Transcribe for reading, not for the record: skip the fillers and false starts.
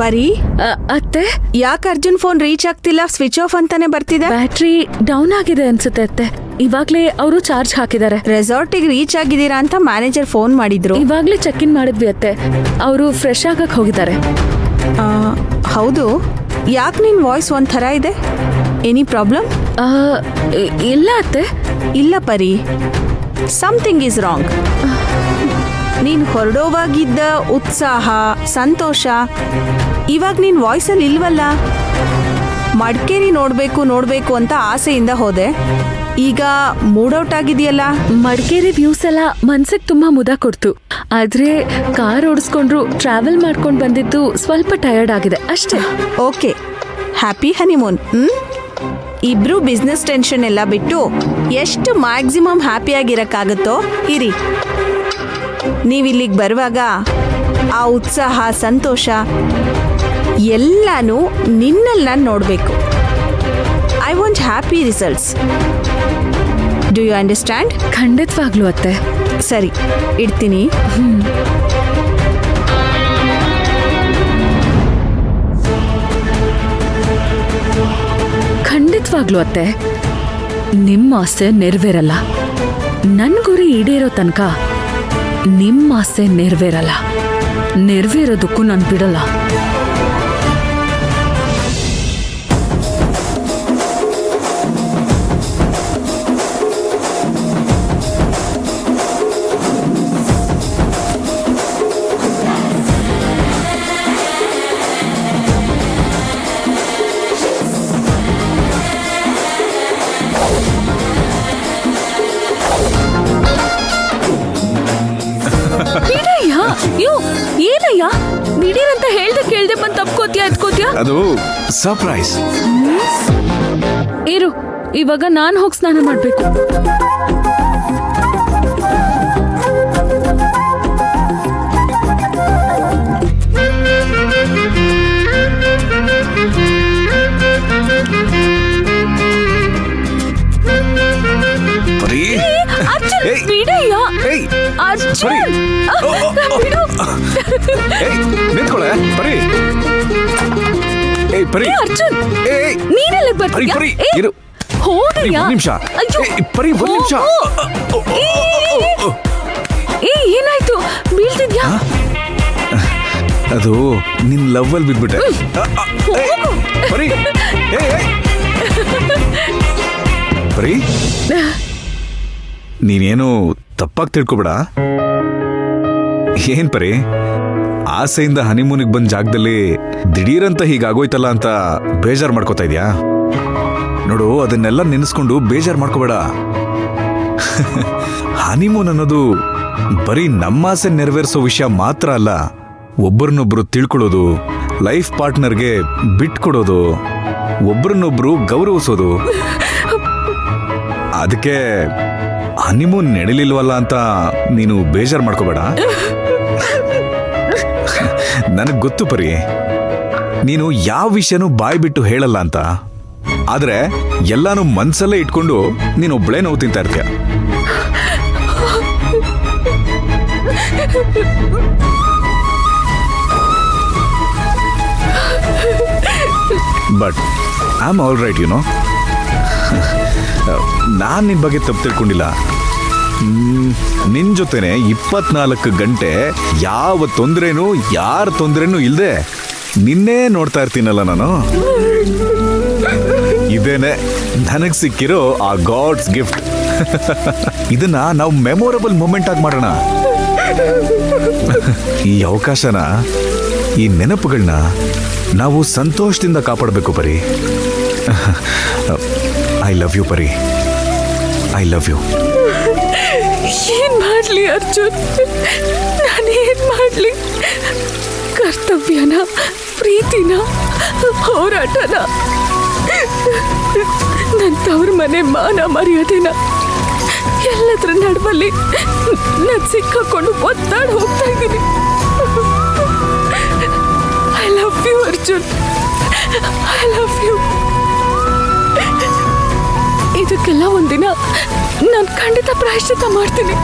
ಪರಿ ಅತ್ತೆ, ಯಾಕೆ ಅರ್ಜುನ್ ಫೋನ್ ರೀಚ್ ಆಗ್ತಿಲ್ಲ? ಸ್ವಿಚ್ ಆಫ್ ಅಂತಾನೆ ಬರ್ತಿದೆ. ಬ್ಯಾಟ್ರಿ ಡೌನ್ ಆಗಿದೆ ಅನ್ಸುತ್ತೆ ಅತ್ತೆ. ಇವಾಗ್ಲೇ ಅವರು ಚಾರ್ಜ್ ಹಾಕಿದ್ದಾರೆ. ರೆಸಾರ್ಟಿಗೆ ರೀಚ್ ಆಗಿದ್ದೀರಾ ಅಂತ ಮ್ಯಾನೇಜರ್ ಫೋನ್ ಮಾಡಿದ್ರು. ಇವಾಗ್ಲೇ ಚೆಕ್ ಇನ್ ಮಾಡಿದ್ವಿ ಅತ್ತೆ. ಅವರು ಫ್ರೆಶ್ ಆಗಕ್ ಹೋಗಿದ್ದಾರೆ. ಹೌದು, ಯಾಕೆ ನಿನ್ ವಾಯ್ಸ್ ಒಂಥರ ಇದೆ? Any problem? ಇಲ್ಲ ಅತ್ತೆ. ಇಲ್ಲ ಪರಿ, ಸಮಥಿಂಗ್ ಈಸ್ ರಾಂಗ್. ನೀನ್ ಹೊರಡೋವಾಗಿದ್ದ ಉತ್ಸಾಹ, ಸಂತೋಷ ಇವಾಗ ನಿನ್ ವಾಯ್ಸಲ್ಲಿ ಇಲ್ವಲ್ಲ. ಮಡಿಕೇರಿ ನೋಡ್ಬೇಕು ಅಂತ ಆಸೆಯಿಂದ ಹೋದೆ, ಈಗ ಮೂಡ್ ಔಟ್ ಆಗಿದೆಯಲ್ಲ. ಮಡಿಕೇರಿ ವ್ಯೂಸ್ ಎಲ್ಲ ಮನ್ಸಿಗೆ ತುಂಬಾ ಮುದ ಕೊಡ್ತು. ಆದ್ರೆ ಕಾರ್ ಓಡಿಸ್ಕೊಂಡ್ರು ಟ್ರಾವೆಲ್ ಮಾಡ್ಕೊಂಡು ಬಂದಿದ್ದು ಸ್ವಲ್ಪ ಟಯರ್ಡ್ ಆಗಿದೆ ಅಷ್ಟೇ. Okay, happy honeymoon. ಇಬ್ರು ಬಿಸ್ನೆಸ್ ಟೆನ್ಷನ್ ಎಲ್ಲ ಬಿಟ್ಟು ಎಷ್ಟು ಮ್ಯಾಕ್ಸಿಮಮ್ ಹ್ಯಾಪಿಯಾಗಿರಕ್ಕಾಗುತ್ತೋ ಇರಿ. ನೀವಿಲ್ಲಿಗೆ ಬರುವಾಗ ಆ ಉತ್ಸಾಹ, ಸಂತೋಷ ಎಲ್ಲಾನು ನಿನ್ನಲ್ಲಿ ನಾನು ನೋಡಬೇಕು. I want happy results. Do you understand? ಖಂಡಿತವಾಗ್ಲೂ ಅತ್ತೆ. ಸರಿ, ಇಡ್ತೀನಿ. ಖಂಡಿತವಾಗ್ಲೂ ಅತ್ತೆ, ನಿಮ್ಮ ಆಸೆ ನೆರವೇರಲ್ಲ. ನನ್ನ ಗುರಿ ಈಡೇರೋ ತನಕ ನಿಮ್ಮ ಆಸೆ ನೆರವೇರಲ್ಲ. ನೆರವೇರೋದಕ್ಕೂ ನಾನು ಬಿಡಲ್ಲ. ಏನಯ್ಯ, ದಿಢೀರಂತ ಹೇಳ್ದೆ ಕೇಳ್ದೆ ಬಂದು ತಪ್ಕೋತಿಯಾ ಎತ್ಕೋತಿಯಾ? ಅದು ಸರ್ಪ್ರೈಸ್. ಇರು, ಇವಾಗ ನಾನು ಹೋಗಿ ಸ್ನಾನ ಮಾಡ್ಬೇಕು. ಬಿಡಯ್ಯ ಅರ್ಜುನ್, ನಿಂತ್ಕೊಳ್ಳೆ ಪರಿ. ಪರಿ ಅರ್ಜುನ್, ನೀನೆಲ್ಲ ಬರ್ತೀಯಾ? ಹೋಗಯ್ಯ, ನಿಮಿಷ ಪರಿ, ಒಂದು ನಿಮಿಷ. ಏನಾಯ್ತು? ಬೀಳ್ತಿದ್ಯಾ? ಅದು ನಿನ್ ಲವ್ ಅಲ್ಲಿ ಬಿದ್ಬಿಟ್ಟೆ ಪರಿ. ಪರಿ, ನೀನೇನು ತಪ್ಪಾಗಿ ತಿಳ್ಕೊಬೇಡ. ಏನ್ ಪರಿ, ಆಸೆಯಿಂದ ಹನಿಮೂನಿಗೆ ಬಂದ ಜಾಗದಲ್ಲಿ ದಿಢೀರಂತ ಹೀಗಾಗೋಯ್ತಲ್ಲ ಅಂತ ಬೇಜಾರು ಮಾಡ್ಕೋತಾ ಇದ್ಯಾ? ನೋಡು, ಅದನ್ನೆಲ್ಲ ನೆನೆಸ್ಕೊಂಡು ಬೇಜಾರು ಮಾಡ್ಕೋಬೇಡ. ಹನಿಮೂನ್ ಅನ್ನೋದು ಬರೀ ನಮ್ಮ ಆಸೆ ನೆರವೇರಿಸೋ ವಿಷಯ ಮಾತ್ರ ಅಲ್ಲ. ಒಬ್ಬರನ್ನೊಬ್ರು ತಿಳ್ಕೊಳ್ಳೋದು, ಲೈಫ್ ಪಾರ್ಟ್ನರ್ಗೆ ಬಿಟ್ಕೊಡೋದು, ಒಬ್ರನ್ನೊಬ್ರು ಗೌರವಿಸೋದು. ಅದಕ್ಕೆ ಹನಿಮೂನ್ ನಡೀಲಿಲ್ವಲ್ಲ ಅಂತ ನೀನು ಬೇಜಾರು ಮಾಡ್ಕೋಬೇಡ. ನನಗೆ ಗೊತ್ತು ಪರಿ, ನೀನು ಯಾವ ವಿಷಯನೂ ಬಾಯ್ ಬಿಟ್ಟು ಹೇಳಲ್ಲ ಅಂತ. ಆದ್ರೆ ಎಲ್ಲಾನು ಮನ್ಸಲ್ಲೇ ಇಟ್ಕೊಂಡು ನೀನೊಬ್ಳೇ ನೋವು ತಿಂತಾ ಇರ್ತೀಯ. But I am all right, you know. ನಾನು ನಿನ್ನ ಬಗ್ಗೆ ತಪ್ಪು ತಿಳ್ಕೊಂಡಿಲ್ಲ. ನಿನ್ ಜೊತೆನೆ 24 ಗಂಟೆ ಯಾವ ತೊಂದರೆನೂ, ಯಾರ ತೊಂದರೆನೂ ಇಲ್ಲದೆ ನಿನ್ನೇ ನೋಡ್ತಾ ಇರ್ತೀನಲ್ಲ ನಾನು. ಇದೇನೆ ನನಗೆ ಸಿಕ್ಕಿರೋ ಆ ಗಾಡ್ಸ್ ಗಿಫ್ಟ್. ಇದನ್ನ ನಾವು ಮೆಮೊರಬಲ್ ಮೂಮೆಂಟ್ ಆಗಿ ಮಾಡೋಣ. ಈ ಅವಕಾಶನ, ಈ ನೆನಪುಗಳನ್ನ ನಾವು ಸಂತೋಷದಿಂದ ಕಾಪಾಡಬೇಕು ಪರಿ. ಐ ಲವ್ ಯು ಪರಿ, ಐ ಲವ್ ಯು. ಏನ್ ಮಾಡ್ಲಿ ಅರ್ಜುನ್, ನಾನೇನ್ ಮಾಡ್ಲಿ? ಕರ್ತವ್ಯನ, ಪ್ರೀತಿನ, ಹೋರಾಟನ, ನನ್ನ ತವ್ರ ಮನೆ ಮಾನ ಮರ್ಯಾದೆನ ಎಲ್ಲದ್ರ ನಡುವಲ್ಲಿ ನಾನು ಸಿಕ್ಕಾಕೊಂಡು ಒತ್ತಾಡಿ ಹೋಗ್ತಾ ಇದ್ದೀನಿ. I love you Arjun, I love you. ಇದಕ್ಕೆಲ್ಲ ಒಂದಿನ ನಾನು ಖಂಡಿತ ಪ್ರಾಯಶ್ಚಿತ್ತ ಮಾಡ್ತೀನಿ.